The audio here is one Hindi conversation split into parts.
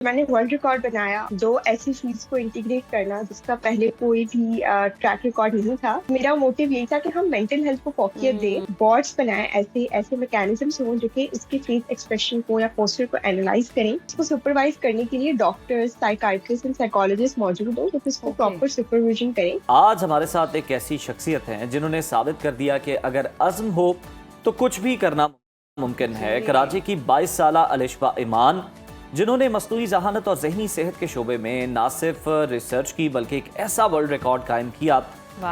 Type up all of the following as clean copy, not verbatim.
मैंने वर्ल्ड रिकॉर्ड बनाया, दो ऐसी फील्ड्स को इंटीग्रेट करना जिसका पहले कोई भी ट्रैक रिकॉर्ड नहीं था। मेरा मोटिव यही था कि हम मेंटल हेल्थ को फोकस दें, बॉट्स बनाएं, ऐसे ऐसे मैकेनिज्म्स हों जो कि उसके फेस एक्सप्रेशन को या पोस्चर को एनालाइज करें। इसको सुपरवाइज करने के लिए डॉक्टर्स, साइकाइट्रिस्ट एंड साइकोलॉजिस्ट मौजूद हो जो कि इसको प्रॉपर सुपरविजन करें। आज हमारे साथ एक ऐसी शख्सियत है जिन्होंने साबित कर दिया कि अगर अज़्म हो तो कुछ भी करना मुमकिन है। कराची की 22 साला अलिशबा ईमान, जिन्होंने मसनूई ज़हानत और जहनी सेहत के शोबे में न सिर्फ रिसर्च की बल्कि एक ऐसा वर्ल्ड रिकॉर्ड कायम किया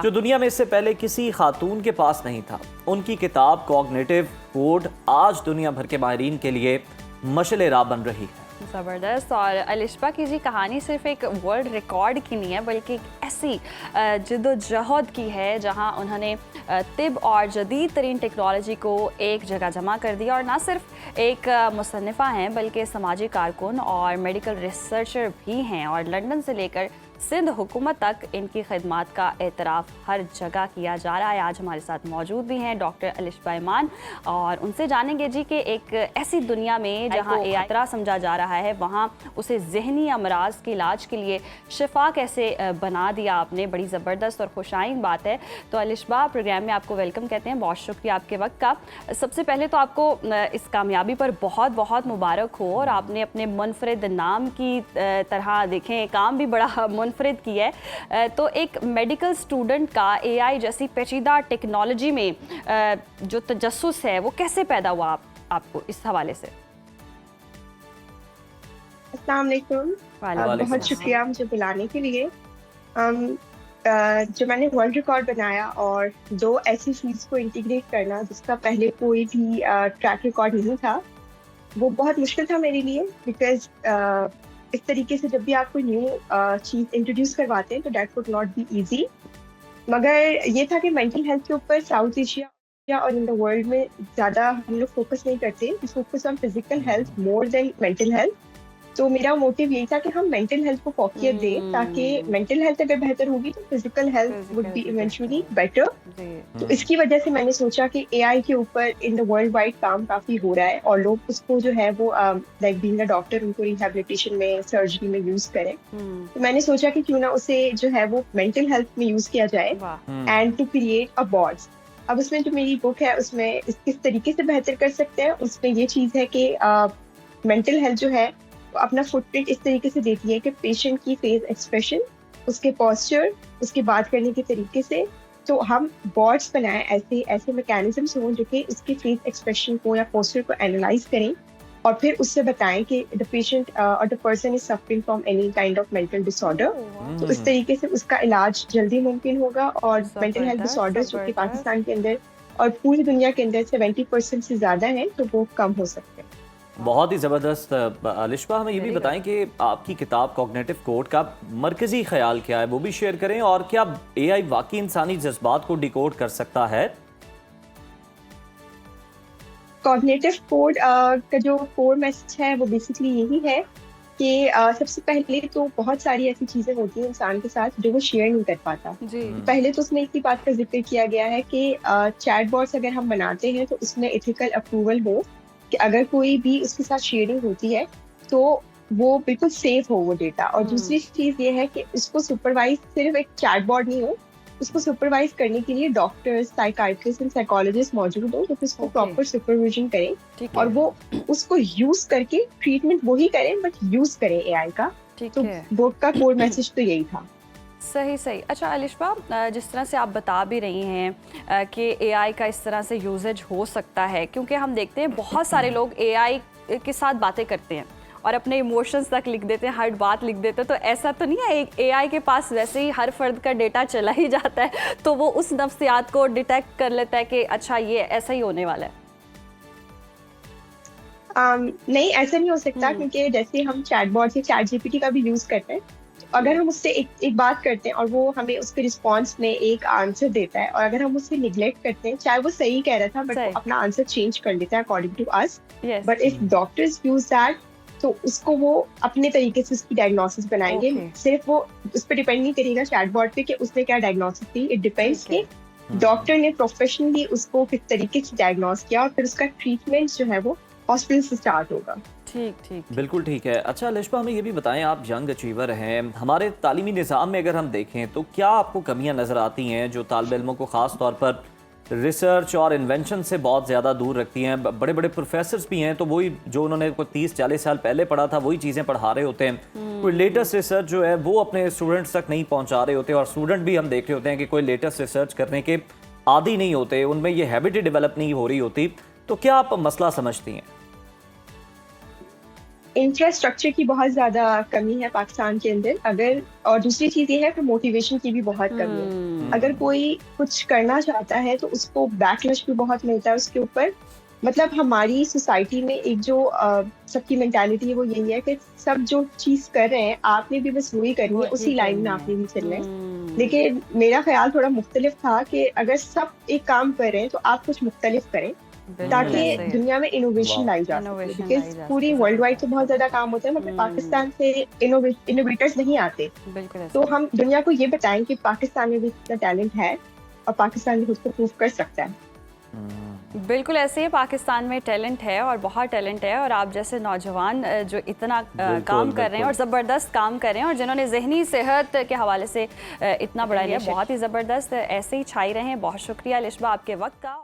जो दुनिया में इससे पहले किसी खातून के पास नहीं था। उनकी किताब कॉग्निटिव कोड आज दुनिया भर के माहिरीन के लिए मशअल राह बन रही है। ज़बरदस्त। और अलिशबा की जी कहानी सिर्फ एक वर्ल्ड रिकॉर्ड की नहीं है बल्कि एक ऐसी जिद्दोजहद की है जहां उन्होंने तिब और जदीद तरीन टेक्नोलॉजी को एक जगह जमा कर दिया। और ना सिर्फ एक मुसन्निफ़ा हैं बल्कि समाजी कारकुन और मेडिकल रिसर्चर भी हैं। और लंदन से लेकर सिंध हुकूमत तक इनकी खिदमात का एतराफ़ हर जगह किया जा रहा है। आज हमारे साथ मौजूद भी हैं डॉक्टर अलिशबा ईमान और उनसे जानेंगे जी कि एक ऐसी दुनिया में जहां AI खतरा समझा जा रहा है वहां उसे जहनी अमराज के इलाज के लिए शिफा कैसे बना दिया आपने। बड़ी ज़बरदस्त और खुशाइन बात है। तो अलिशबा, प्रोग्राम में आपको वेलकम कहते हैं। बहुत शुक्रिया आपके वक्त का। सबसे पहले तो आपको इस कामयाबी पर बहुत बहुत मुबारक हो। और आपने अपने मुनफरिद नाम की तरह देखें काम भी बड़ा मुनफरिद की है। तो एक मेडिकल स्टूडेंट का AI जैसी पेचीदा टेक्नोलॉजी में जो तजस्सुस है वो कैसे पैदा हुआ आपको इस हवाले से? अस्सलाम वालेकुम। बहुत शुक्रिया मुझे बुलाने के लिए। जो मैंने वर्ल्ड रिकॉर्ड बनाया और दो ऐसी फील्ड्स को इंटीग्रेट करना जिसका पहले कोई भी ट्रैक रिकॉर्ड नहीं था, वो बहुत मुश्किल था मेरे लिए। बिकॉज इस तरीके से जब भी आप कोई न्यू चीज़ इंट्रोड्यूस करवाते हैं तो that would not be easy. मगर ये था कि मेंटल हेल्थ के ऊपर साउथ एशिया और इन द वर्ल्ड में ज़्यादा हम लोग फोकस नहीं करते। We focus on physical health more than mental health. तो मेरा मोटिव यही था कि हम मेंटल हेल्थ को फोकस दें ताकि मेंटल हेल्थ अगर बेहतर होगी तो physical health would be eventually better. तो इसकी वजह से मैंने सोचा कि AI के ऊपर इन द वर्ल्ड वाइड काम काफ़ी हो रहा है और लोग उसको जो है वो लाइक बीइंग अ डॉक्टर उनको रिहैबिलिटेशन में, सर्जरी में यूज़ करें। तो मैंने सोचा कि क्यों ना उसे जो है वो मेंटल हेल्थ में यूज़ किया जाए एंड टू क्रिएट अ बॉड्स। अब उसमें जो मेरी बुक है उसमें किस तरीके से बेहतर कर सकते हैं, उसमें ये चीज़ है कि मेंटल हेल्थ जो है अपना फुटप्रिंट इस तरीके से देती है कि पेशेंट की फेस एक्सप्रेशन, उसके पोस्चर, उसके बात करने के तरीके से। तो हम बॉट्स बनाएं, ऐसे ऐसे मैकेनिज्म्स हों जो कि उसके फेस एक्सप्रेशन को या पोस्चर को एनालाइज करें और फिर उससे बताएं कि द पेशेंट और the person is suffering from any kind of mental disorder. तो इस तरीके से उसका इलाज जल्दी मुमकिन होगा और मेंटल हेल्थ डिसऑर्डर्स जो कि पाकिस्तान के अंदर और पूरी दुनिया के अंदर 70% से ज़्यादा हैं तो वो कम हो सकते हैं। बहुत ही ज़बरदस्त। अलिशबा, हमें ये भी बताएं कि आपकी किताब कॉग्निटिव कोड का मरकज़ी ख्याल क्या है, वो भी शेयर करें। और क्या AI वाकई इंसानी जज्बात को डिकोड कर सकता है? कॉग्निटिव कोड का जो कोर मैसेज है वो बेसिकली यही है कि सबसे पहले तो बहुत सारी ऐसी चीज़ें होती हैं इंसान के साथ जो वो शेयर नहीं कर पाता। पहले तो उसमें इसी बात का जिक्र किया गया है कि चैटबॉट्स अगर हम बनाते हैं तो उसमें एथिकल अप्रूवल हो कि अगर कोई भी उसके साथ शेयरिंग होती है तो वो बिल्कुल सेफ हो वो डेटा। और दूसरी चीज़ ये है कि इसको सुपरवाइज सिर्फ एक चैटबॉट नहीं हो, उसको सुपरवाइज करने के लिए डॉक्टर्स, साइकाइट्रिस्ट एंड साइकोलॉजिस्ट मौजूद हो जो इसको प्रॉपर सुपरविजन करें और वो उसको यूज करके ट्रीटमेंट वही करें बट यूज करें AI का। तो बुक का कोर मैसेज तो यही था। सही। अच्छा अलिशबा, जिस तरह से आप बता भी रही हैं कि AI का इस तरह से यूजेज हो सकता है, क्योंकि हम देखते हैं बहुत सारे लोग AI के साथ बातें करते हैं और अपने इमोशंस तक लिख देते हैं, हर बात लिख देते हैं। तो ऐसा तो नहीं है, एक AI के पास वैसे ही हर फर्द का डेटा चला ही जाता है तो वो उस नफ्सियात को डिटेक्ट कर लेता है कि अच्छा ये ऐसा ही होने वाला है? नहीं, ऐसा नहीं हो सकता क्योंकि जैसे हम चैटबॉट या ChatGPT का भी यूज करते हैं, अगर हम उससे एक बात करते हैं और वो हमें उसके रिस्पॉन्स में एक आंसर देता है और अगर हम उससे निग्लेक्ट करते हैं, चाहे वो सही कह रहा था बट वो अपना आंसर चेंज कर लेता है according to us. But if doctors use that तो उसको वो अपने तरीके से उसकी डायग्नोसिस बनाएंगे। सिर्फ वो उस पर डिपेंड नहीं करेगा चैटबॉट पे कि उसने क्या डायग्नोसिस दी। इट डिपेंड्स कि डॉक्टर ने प्रोफेशनली उसको किस तरीके से डायग्नोस किया और फिर उसका ट्रीटमेंट जो है वो हॉस्पिटल से स्टार्ट होगा। ठीक ठीक। बिल्कुल ठीक है। अच्छा अलिशबा, हमें ये भी बताएं, आप यंग अचीवर हैं, हमारे तालीमी निज़ाम में अगर हम देखें तो क्या आपको कमियां नज़र आती हैं जो तालिब इल्मों को ख़ास तौर पर रिसर्च और इन्वेंशन से बहुत ज़्यादा दूर रखती हैं? बड़े बड़े प्रोफेसर्स भी हैं तो वही जो उन्होंने कोई 30-40 साल पहले पढ़ा था वही चीज़ें पढ़ा रहे होते हैं। कोई लेटेस्ट रिसर्च जो है वो अपने स्टूडेंट्स तक नहीं पहुँचा रहे होते, और स्टूडेंट भी हम देख रहे होते हैं कि कोई लेटेस्ट रिसर्च करने के आदी नहीं होते, उनमें ये हैबिट ही डेवलप नहीं हो रही होती। तो क्या आप मसला समझती हैं? इंफ्रास्ट्रक्चर की बहुत ज़्यादा कमी है पाकिस्तान के अंदर, अगर और दूसरी चीज़ ये है कि मोटिवेशन की भी बहुत कमी है। अगर कोई कुछ करना चाहता है तो उसको बैकलैश भी बहुत मिलता है उसके ऊपर। मतलब हमारी सोसाइटी में एक जो सबकी मेंटालिटी है वो यही है कि सब जो चीज़ कर रहे हैं आपने भी बस वही करनी है, उसी लाइन में आपने भी चलना है। लेकिन मेरा ख्याल थोड़ा मुख्तलिफ था कि अगर सब एक काम कर रहे हैं तो आप कुछ मुख्तलिफ करें ताकि दुनिया में इनोवेशन लाई जा सके। बिकॉज पूरी वर्ल्ड वाइड तो बहुत ज्यादा काम होता है, मगर पाकिस्तान से इनोवेटर्स नहीं आते। तो हम दुनिया को ये बताएं कि पाकिस्तान में भी इतना टैलेंट है और पाकिस्तान भी खुद को प्रूव कर सकता है। बिल्कुल ऐसे ही पाकिस्तान में टैलेंट है और बहुत टैलेंट है, और आप जैसे नौजवान जो इतना काम कर रहे हैं और ज़बरदस्त काम कर रहे हैं, और जिन्होंने जहनी सेहत के हवाले से इतना बढ़ा लिया, बहुत ही ज़बरदस्त, ऐसे ही छाई रहे हैं। बहुत शुक्रिया अलिशबा आपके वक्त का।